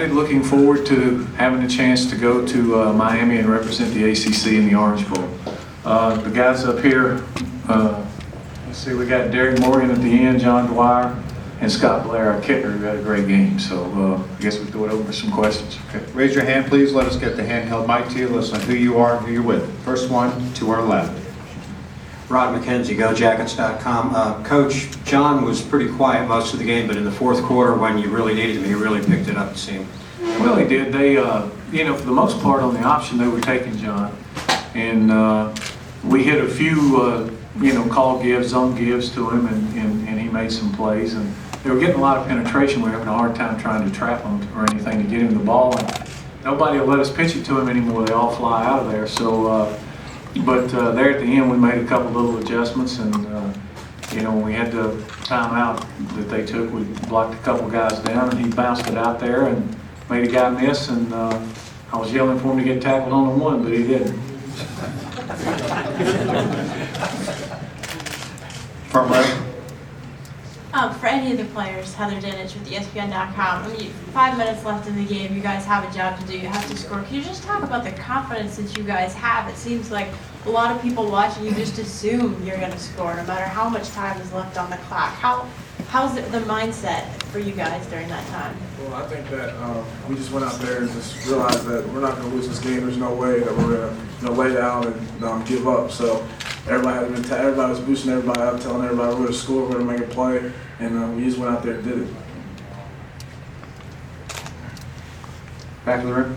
Looking forward to having a chance to go to Miami and represent the ACC in the Orange Bowl. The guys up here, let's see, we got Derrick Morgan at the end, Dwyer, and Scott Blair, our kicker, who had a great game. So I guess we throw it over for some questions. Okay. Raise your hand, please. Let us get the handheld mic to you. Let us know who you are and who you're with. First one to our left. Rod McKenzie, GoJackets.com. Coach, John was pretty quiet most of the game, but in the fourth quarter, when you really needed him, he really picked it up, it seemed. Well, he did. They, for the most part on the option, they were taking John. And we hit a few, call gives, zone gives to him, and he made some plays. And they were getting a lot of penetration. We were having a hard time trying to trap him or anything to get him the ball. And nobody will let us pitch it to him anymore. They all fly out of there. So, but there at the end, we made a couple little adjustments, and when we had the timeout that they took, we blocked a couple guys down, and he bounced it out there and made a guy miss. And I was yelling for him to get tackled on the one, but he didn't. Front row. For any of the players, Heather Dinich with ESPN.com. I mean, 5 minutes left in the game. You guys have a job to do. You have to score. Can you just talk about the confidence that you guys have? It seems like a lot of people watching, you just assume you're going to score, no matter how much time is left on the clock. How's the mindset for you guys during that time? Well, I think that we just went out there and just realized that we're not going to lose this game. There's no way that we're going to lay down and give up. So everybody was boosting everybody up, telling everybody we're going to score, we're going to make a play, and we just went out there and did it. Back to the rim.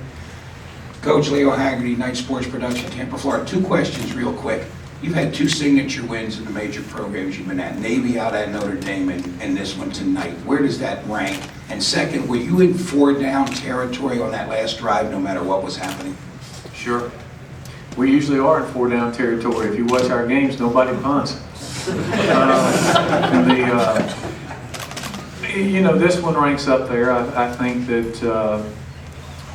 Coach Leo Haggerty, Night Sports Production, Tampa, Florida. 2 questions real quick. You've had 2 signature wins in the major programs you've been at, Navy out at Notre Dame and this one tonight. Where does that rank? And second, were you in 4-down territory on that last drive no matter what was happening? Sure. We usually are in 4-down territory. If you watch our games, nobody punts. This one ranks up there. I think that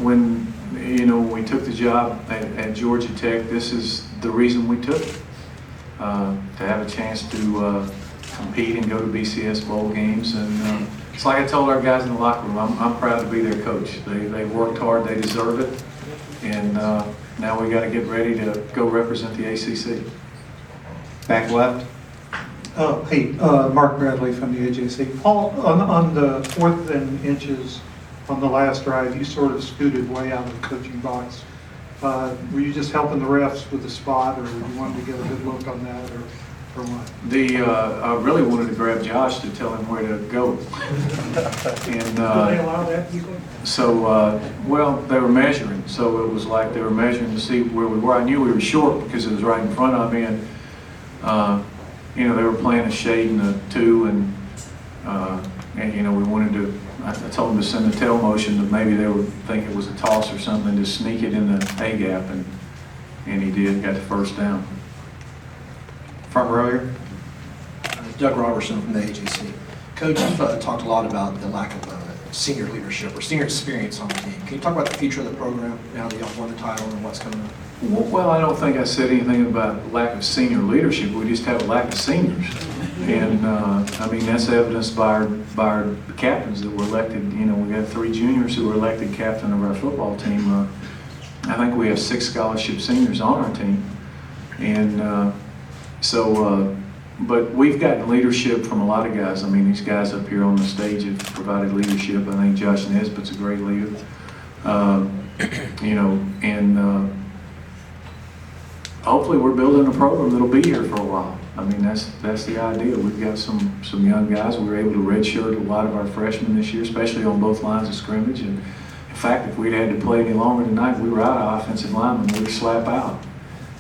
when we took the job at Georgia Tech, this is the reason we took it. To have a chance to compete and go to BCS bowl games. And it's like I told our guys in the locker room, I'm proud to be their coach. They worked hard, they deserve it. And now we got to get ready to go represent the ACC. Back left. Mark Bradley from the AJC. Paul, on the 4th and inches on the last drive, you sort of scooted way out of the coaching box. Were you just helping the refs with the spot, or you wanted to get a good look on that, or what? I really wanted to grab Josh to tell him where to go. And Did they allow that usually? so, they were measuring. So it was like they were measuring to see where we were. I knew we were short because it was right in front of me, and they were playing a shade in the 2, and we wanted to. I told them to send a tail motion that maybe they would think it was a toss or something, to sneak it in the A gap, and he did. Got the first down. Front row here. Doug Robertson from the AJC. Coach, you've talked a lot about the lack of senior leadership or senior experience on the team. Can you talk about the future of the program now that y'all won the title and what's coming up? Well, I don't think I said anything about lack of senior leadership. We just have a lack of seniors. And that's evidenced by our captains that were elected. We got 3 juniors who were elected captain of our football team. I think we have 6 scholarship seniors on our team. And but we've gotten leadership from a lot of guys. These guys up here on the stage have provided leadership. I think Josh Nesbitt's a great leader. Hopefully we're building a program that'll be here for a while. That's the idea. We've got some young guys. We were able to redshirt a lot of our freshmen this year, especially on both lines of scrimmage. And in fact, if we'd had to play any longer tonight, we were out of offensive linemen. We were slap out.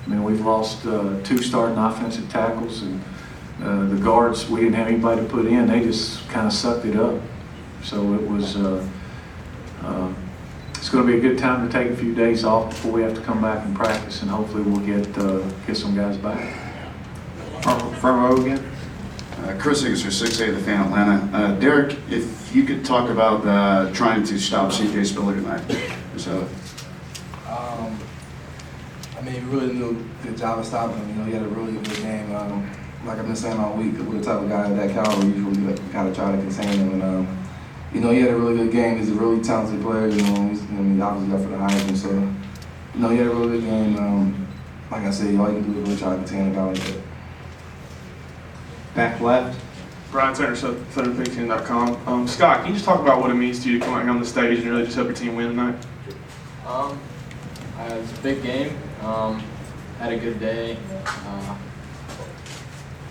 We've lost 2 starting offensive tackles, and the guards, we didn't have anybody to put in. They just kind of sucked it up. So it was. It's going to be a good time to take a few days off before we have to come back and practice, and hopefully we'll get some guys back. Front row again. Chris Higginson, 6A, the Fan Atlanta. Derrick, if you could talk about trying to stop C.J. Spiller tonight. We really did a good job of stopping him. He had a really good game. Like I've been saying all week, we're the type of guy of that caliber usually got to try to contain him. And you know, he had a really good game. He's a really talented player. You know, he obviously got for the Heisman. So, you know, he had a really good game. Like I said, all you can do is really try to contain a guy like that. Back left. Brian Turner, SouthernBigTen.com. Scott, can you just talk about what it means to you to come out here on the stage and really just help your team win tonight? It was a big game. Had a good day. I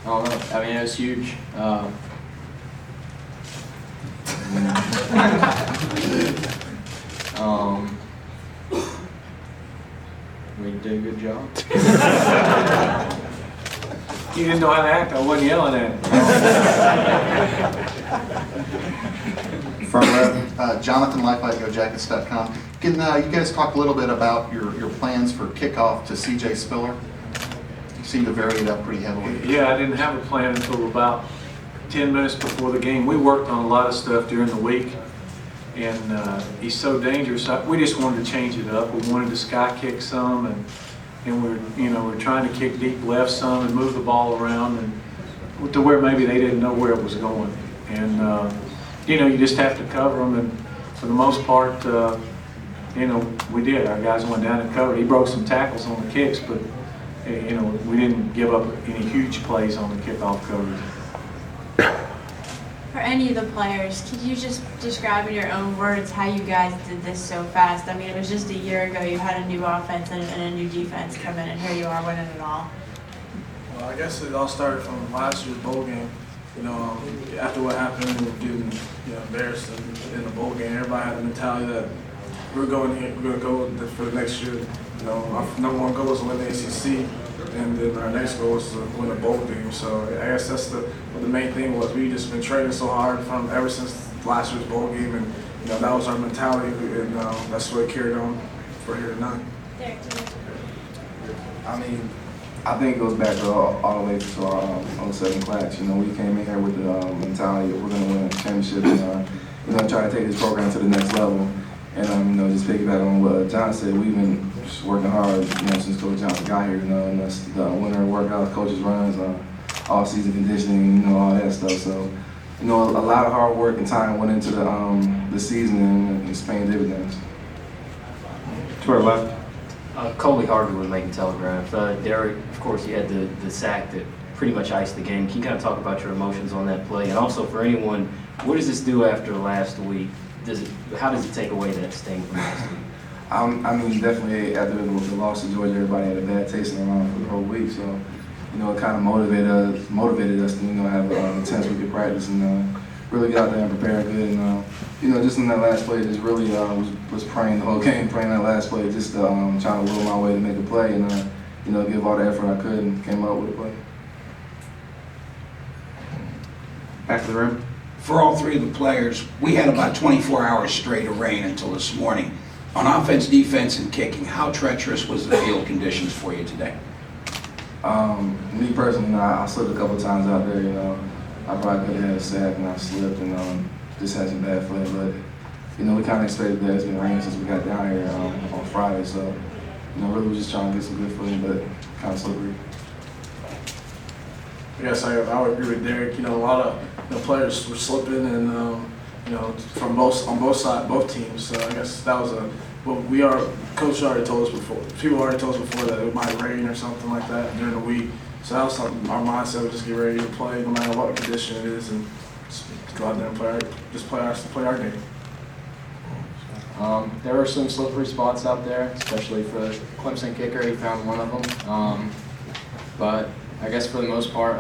don't know. I mean, it was huge. We did a good job. You didn't know how to act, I wasn't yelling at him. Front row, Jonathan Lifelight, GoJackets.com. Can you guys talk a little bit about your plans for kickoff to CJ Spiller? You seem to vary it up pretty heavily. Yeah, I didn't have a plan until about 10 minutes before the game. We worked on a lot of stuff during the week, and he's so dangerous. We just wanted to change it up. We wanted to sky kick some, and we're trying to kick deep left some and move the ball around, and to where maybe they didn't know where it was going. And you just have to cover them, and for the most part, we did. Our guys went down and covered. He broke some tackles on the kicks, but we didn't give up any huge plays on the kickoff coverage. For any of the players, could you just describe in your own words how you guys did this so fast? I mean, it was just a year ago you had a new offense and a new defense come in, and here you are winning it all. Well, I guess it all started from last year's bowl game. After what happened, we were getting embarrassed in the bowl game. Everybody had the mentality that we're going to go for the next year. Our number one goal is to win the ACC, and then our next goal is to win a bowl game. So I guess that's what the main thing was. We just been training so hard ever since last year's bowl game, and that was our mentality, and that's what carried on for here tonight. I mean, I think it goes back to all the way to our 07 class. We came in here with the mentality that we're going to win a championship and we're going to try to take this program to the next level. And just piggyback on what John said, we've been just working hard, since Coach Johnson got here. And that's the winter workouts, coaches runs, all-season conditioning, all that stuff. So, a lot of hard work and time went into the season, and it's paying dividends. To our left. Coley Harvey with Macon Telegraph. Derrick, of course, you had the sack that pretty much iced the game. Can you kind of talk about your emotions on that play? And also for anyone, what does this do after last week? How does it take away that sting from last week? I mean, definitely after the loss to Georgia, everybody had a bad taste in their mouth for the whole week. So, it kind of motivated us to have an intense week of practice and really get out there and prepare good. And just in that last play, just really was praying the whole game, praying that last play, just trying to will my way to make a play and give all the effort I could and came up with a play. Back to the room. For all three of the players, we had about 24 hours straight of rain until this morning. On offense, defense, and kicking, how treacherous was the field conditions for you today? Me personally, I slipped a couple times out there. I probably could have had a sack and I slipped and just had some bad play. But we kind of expected that. It's been raining since we got down here on Friday, so really was just trying to get some good footing, but kind of slippery. Yes, I would agree with Derrick. A lot of players were slipping, and from both teams. So I guess that was Coach already told us before. People already told us before that it might rain or something like that during the week. So that was something our mindset was just get ready to play no matter what condition it is, and just go out there and play our game. There were some slippery spots out there, especially for the Clemson kicker. He found one of them. But I guess for the most part,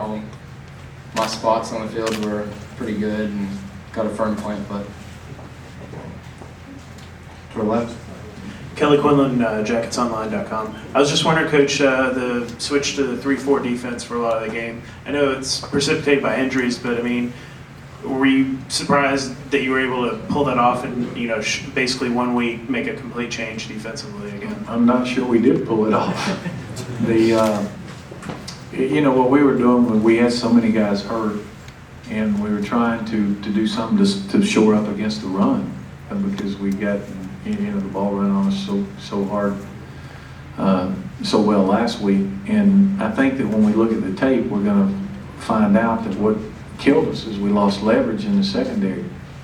my spots on the field were pretty good and got a firm plant. But To our left. Kelly Quinlan, JacketsOnline.com. I was just wondering, Coach, the switch to the 3-4 defense for a lot of the game. I know it's precipitated by injuries, but I mean, were you surprised that you were able to pull that off and basically 1 week make a complete change defensively again? I'm not sure we did pull it off. What we were doing when we had so many guys hurt, and we were trying to do something to shore up against the run, because we got the ball running on us so hard, so well last week. And I think that when we look at the tape, we're going to find out that what killed us is we lost leverage in the secondary.